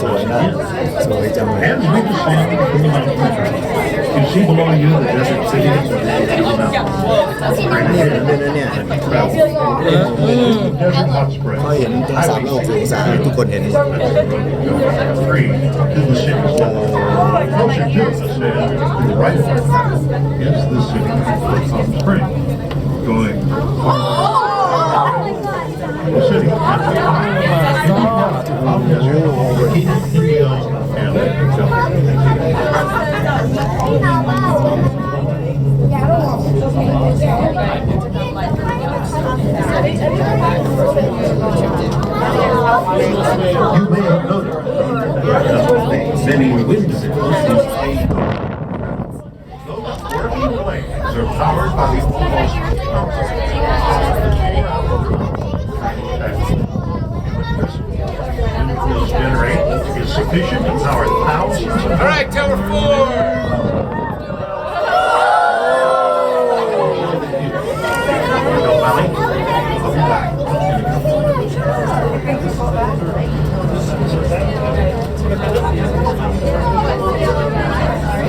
สวยนะสวยจังเลย You see below you the desert city. เนี่ยเห็นด้วยนะเนี่ย Desert hot spring. เขาเห็นตรง360องศาทุกคนเห็น Three to the city. Closer to us, to the right is the city of Hot Spring. Going the city. You may have noticed many windmills. Those working blades are powered by the almost windmills generate is sufficient to power thousands of. All right, Tower 4.